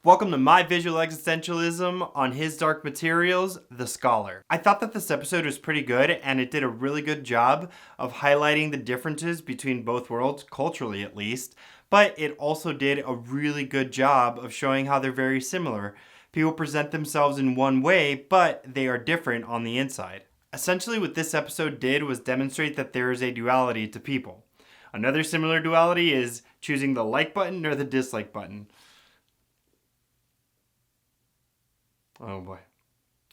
Welcome to my visual existentialism on his dark materials, The Scholar. I thought that this episode was pretty good and it did a really good job of highlighting the differences between both worlds, culturally at least, but it also did a really good job of showing how they're very similar. People present themselves in one way, but they are different on the inside. Essentially what this episode did was demonstrate that there is a duality to people. Another similar duality is choosing the like button or the dislike button. Oh boy.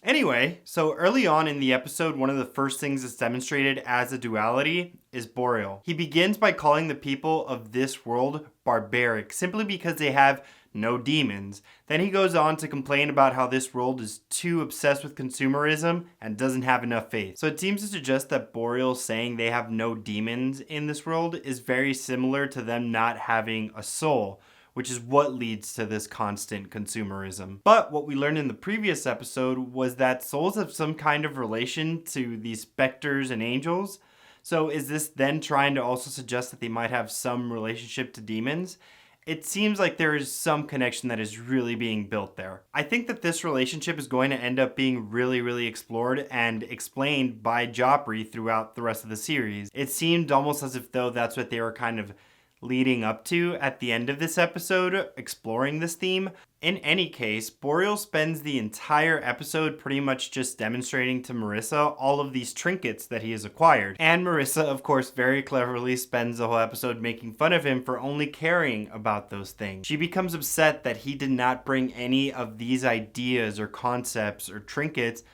Anyway, so early on in the episode, one of the first things that's demonstrated as a duality is Boreal. He begins by calling the people of this world barbaric, simply because they have no demons. Then he goes on to complain about how this world is too obsessed with consumerism and doesn't have enough faith. So it seems to suggest that Boreal saying they have no demons in this world is very similar to them not having a soul, which is what leads to this constant consumerism. But what we learned in the previous episode was that souls have some kind of relation to these specters and angels. So is this then trying to also suggest that they might have some relationship to demons? It seems like there is some connection that is really being built there. I think that this relationship is going to end up being really explored and explained by Joffrey throughout the rest of the series. It seemed almost as if though that's what they were kind of leading up to at the end of this episode, exploring this theme. In any case, Boreal spends the entire episode pretty much just demonstrating to Marissa all of these trinkets that he has acquired. And Marissa, of course, very cleverly spends the whole episode making fun of him for only caring about those things. She becomes upset that he did not bring any of these ideas or concepts or trinkets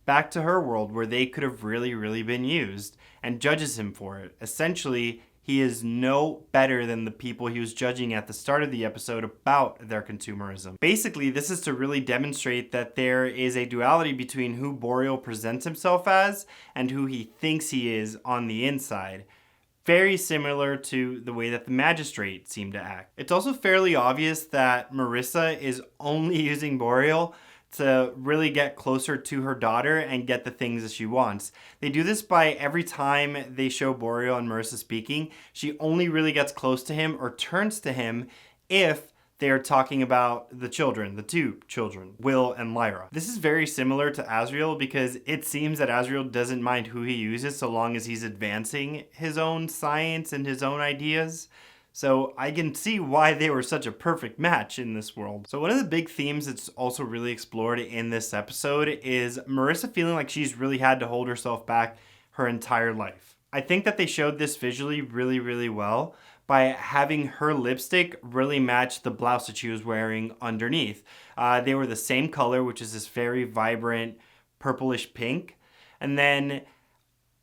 back to her world where they could have really been used, and judges him for it. Essentially, he is no better than the people he was judging at the start of the episode about their consumerism. Basically, this is to really demonstrate that there is a duality between who Boreal presents himself as and who he thinks he is on the inside. Very similar to the way that the magistrate seemed to act. It's also fairly obvious that Marissa is only using Boreal to really get closer to her daughter and get the things that she wants. They do this by every time they show Boreal and Marissa speaking, she only really gets close to him or turns to him if they are talking about the children, the two children, Will and Lyra. This is very similar to Azriel because it seems that Azriel doesn't mind who he uses so long as he's advancing his own science and his own ideas. So I can see why they were such a perfect match in this world. So one of the big themes that's also really explored in this episode is Marissa feeling like she's really had to hold herself back her entire life. I think that they showed this visually really well by having her lipstick really match the blouse that she was wearing underneath. They were the same color, which is this very vibrant purplish pink. And then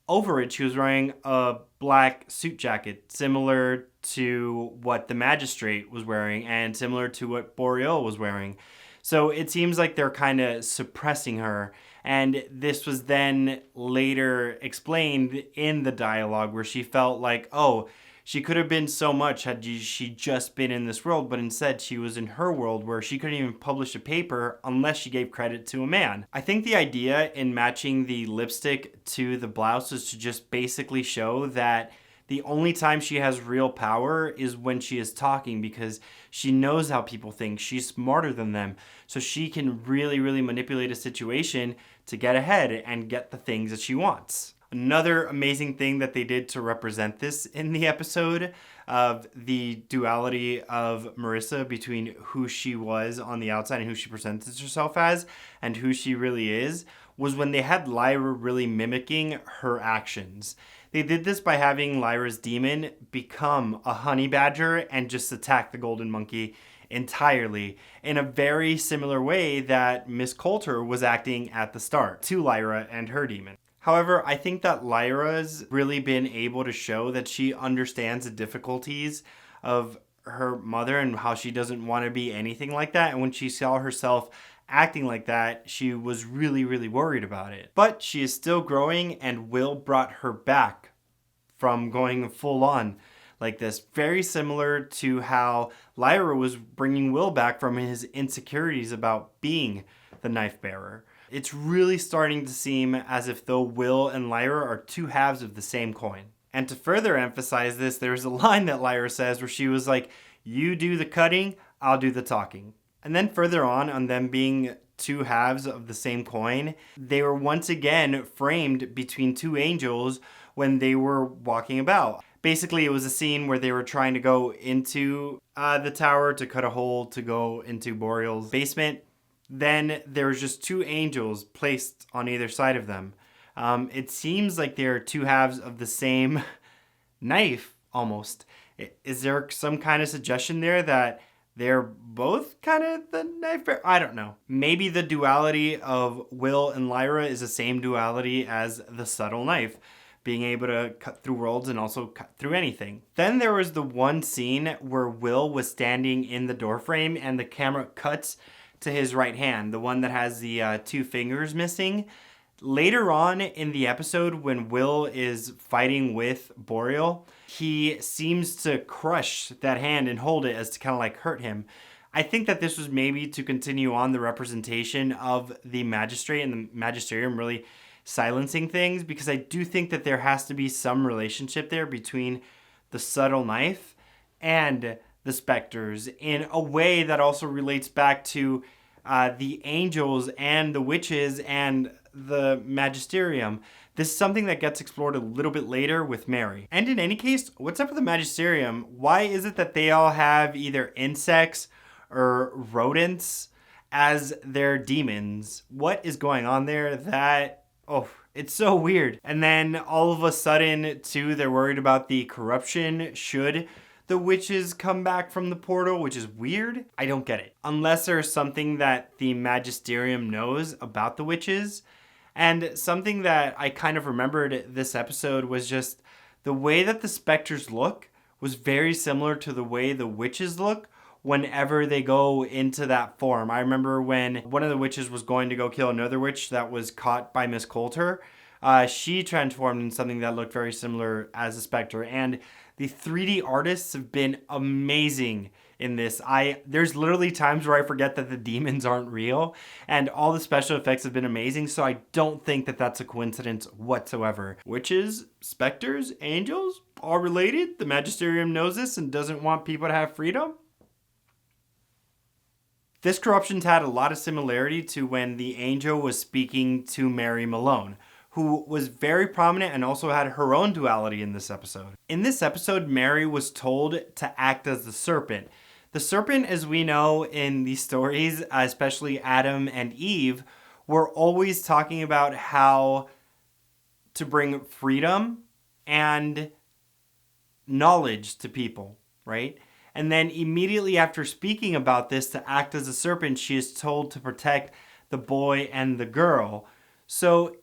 over it, she was wearing a black suit jacket, similar to what the magistrate was wearing and similar to what Boreal was wearing. So it seems like they're kind of suppressing her. And this was then later explained in the dialogue where she felt like, oh, she could have been so much had she just been in this world, but instead she was in her world where she couldn't even publish a paper unless she gave credit to a man. I think the idea in matching the lipstick to the blouse is to just basically show that the only time she has real power is when she is talking because she knows how people think. She's smarter than them. So she can really manipulate a situation to get ahead and get the things that she wants. Another amazing thing that they did to represent this in the episode of the duality of Marissa between who she was on the outside and who she presents herself as and who she really is was when they had Lyra really mimicking her actions. They did this by having Lyra's demon become a honey badger and just attack the golden monkey entirely in a very similar way that Miss Coulter was acting at the start to Lyra and her demon. However, I think that Lyra's really been able to show that she understands the difficulties of her mother and how she doesn't want to be anything like that. And when she saw herself acting like that, she was really worried about it. But she is still growing, and Will brought her back from going full on like this. Very similar to how Lyra was bringing Will back from his insecurities about being the knife bearer. It's really starting to seem as if though Will and Lyra are two halves of the same coin. And to further emphasize this, there's a line that Lyra says where she was like, "You do the cutting, I'll do the talking." And then further on them being two halves of the same coin, they were once again framed between two angels when they were walking about. Basically, it was a scene where they were trying to go into the tower to cut a hole to go into Boreal's basement. Then there was just two angels placed on either side of them. It seems like they're two halves of the same knife almost. Is there some kind of suggestion there that they're both kind of the knife bearer? I don't know. Maybe the duality of Will and Lyra is the same duality as the subtle knife, being able to cut through worlds and also cut through anything. Then there was the one scene where Will was standing in the doorframe and the camera cuts to his right hand, the one that has the two fingers missing. Later on in the episode, when Will is fighting with Boreal, he seems to crush that hand and hold it as to kind of like hurt him. I think that this was maybe to continue on the representation of the magistrate and the magisterium really silencing things, because I do think that there has to be some relationship there between the subtle knife and the specters in a way that also relates back to the angels and the witches and the magisterium. This is something that gets explored a little bit later with Mary. And in any case, what's up with the magisterium? Why is it that they all have either insects or rodents as their demons? What is going on there? It's so weird. And then all of a sudden, too, they're worried about the corruption should the witches come back from the portal, which is weird. I don't get it. Unless there's something that the magisterium knows about the witches. And something that I kind of remembered this episode was just the way that the specters look was very similar to the way the witches look whenever they go into that form. I remember when one of the witches was going to go kill another witch that was caught by Miss Coulter, she transformed in something that looked very similar as a specter. And the 3D artists have been amazing in this. There's literally times where I forget that the demons aren't real, and all the special effects have been amazing, so I don't think that that's a coincidence whatsoever. Witches, specters, angels, all related? The magisterium knows this and doesn't want people to have freedom? This corruption's had a lot of similarity to when the angel was speaking to Mary Malone, who was very prominent and also had her own duality in this episode. In this episode, Mary was told to act as the serpent. The serpent, as we know in these stories, especially Adam and Eve, were always talking about how to bring freedom and knowledge to people, right? And then immediately after speaking about this, to act as a serpent, she is told to protect the boy and the girl. So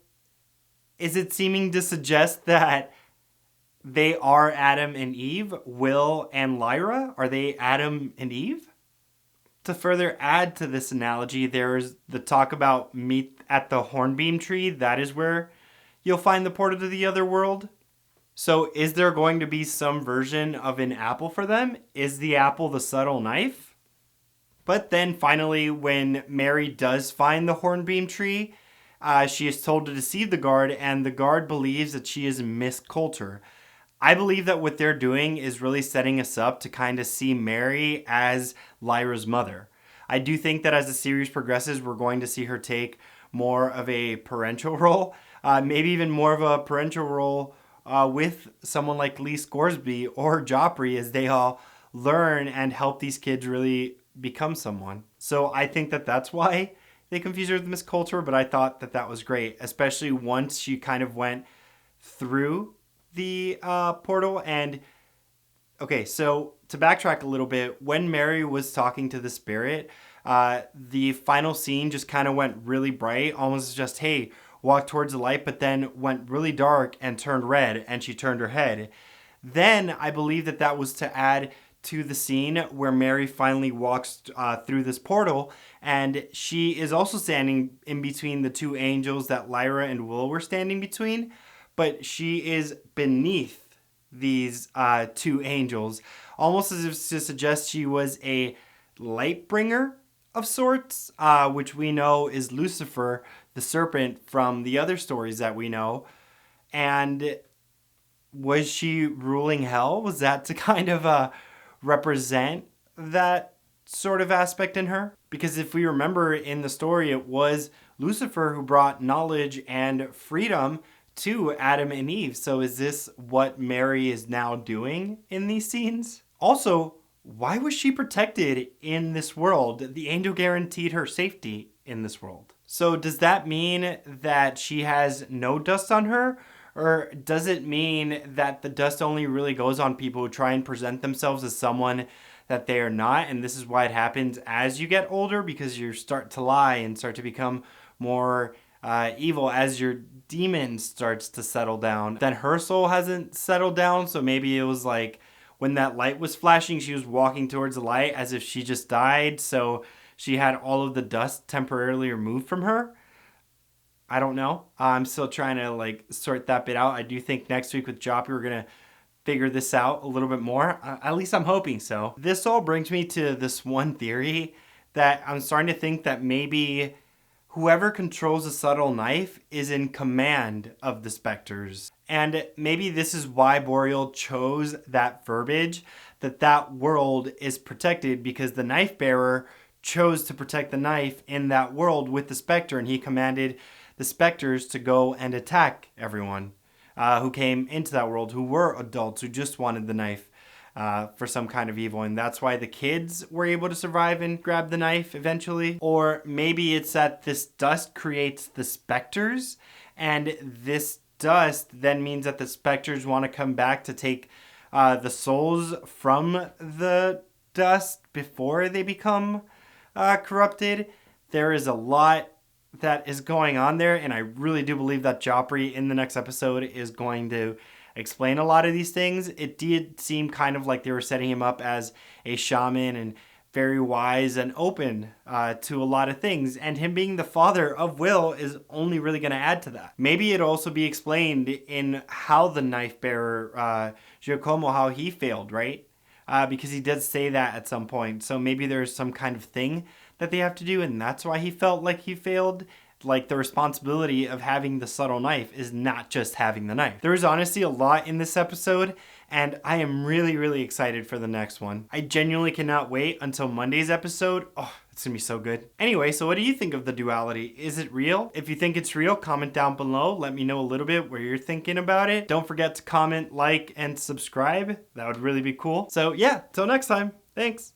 is it seeming to suggest that they are Adam and Eve, Will and Lyra? Are they Adam and Eve? To further add to this analogy, there's the talk about meet at the hornbeam tree. That is where you'll find the portal to the other world. So is there going to be some version of an apple for them? Is the apple the subtle knife? But then finally, when Mary does find the hornbeam tree, she is told to deceive the guard, and the guard believes that she is Miss Coulter. I believe that what they're doing is really setting us up to kind of see Mary as Lyra's mother. I do think that as the series progresses, we're going to see her take more of a parental role, maybe even more of a parental role with someone like Lee Scoresby or Joffrey, as they all learn and help these kids really become someone. So I think that that's why they confused her with Miss Coulter, but I thought that that was great, especially once she kind of went through the portal. And okay, so to backtrack a little bit, when Mary was talking to the spirit, the final scene just kind of went really bright, almost just, hey, walk towards the light, but then went really dark and turned red, and she turned her head. Then I believe that that was to add to the scene where Mary finally walks through this portal, and she is also standing in between the two angels that Lyra and Will were standing between, but she is beneath these two angels, almost as if to suggest she was a light bringer of sorts, which we know is Lucifer, the serpent, from the other stories that we know. And was she ruling hell? Was that to kind of represent that sort of aspect in her? Because if we remember in the story, it was Lucifer who brought knowledge and freedom to Adam and Eve. So is this what Mary is now doing in these scenes? Also, why was she protected in this world? The angel guaranteed her safety in this world. So does that mean that she has no dust on her? Or does it mean that the dust only really goes on people who try and present themselves as someone that they are not? And this is why it happens as you get older, because you start to lie and start to become more evil as your demon starts to settle down. Then her soul hasn't settled down, so maybe it was like when that light was flashing, she was walking towards the light as if she just died, so she had all of the dust temporarily removed from her. I don't know. I'm still trying to like sort that bit out. I do think next week with Joppy we're gonna figure this out a little bit more. At least I'm hoping so. This all brings me to this one theory that I'm starting to think that maybe whoever controls the subtle knife is in command of the specters. And maybe this is why Boreal chose that verbiage, that world is protected because the knife bearer chose to protect the knife in that world with the specter, and he commanded the specters to go and attack everyone who came into that world, who were adults, who just wanted the knife for some kind of evil. And that's why the kids were able to survive and grab the knife eventually. Or maybe it's that this dust creates the specters, and this dust then means that the specters want to come back to take the souls from the dust before they become corrupted. There is a lot that is going on there, and I really do believe that Joffrey in the next episode is going to explain a lot of these things. It did seem kind of like they were setting him up as a shaman and very wise and open to a lot of things, and him being the father of Will is only really going to add to that. Maybe it'll also be explained in how the knife bearer Giacomo, how he failed, right? Because he did say that at some point. So maybe there's some kind of thing that they have to do, and that's why he felt like he failed. Like the responsibility of having the subtle knife is not just having the knife. There is honestly a lot in this episode, and I am really, really excited for the next one. I genuinely cannot wait until Monday's episode. Oh, it's gonna be so good. Anyway, so what do you think of the duality? Is it real? If you think it's real, comment down below. Let me know a little bit what you're thinking about it. Don't forget to comment, like, and subscribe. That would really be cool. So yeah, till next time. Thanks.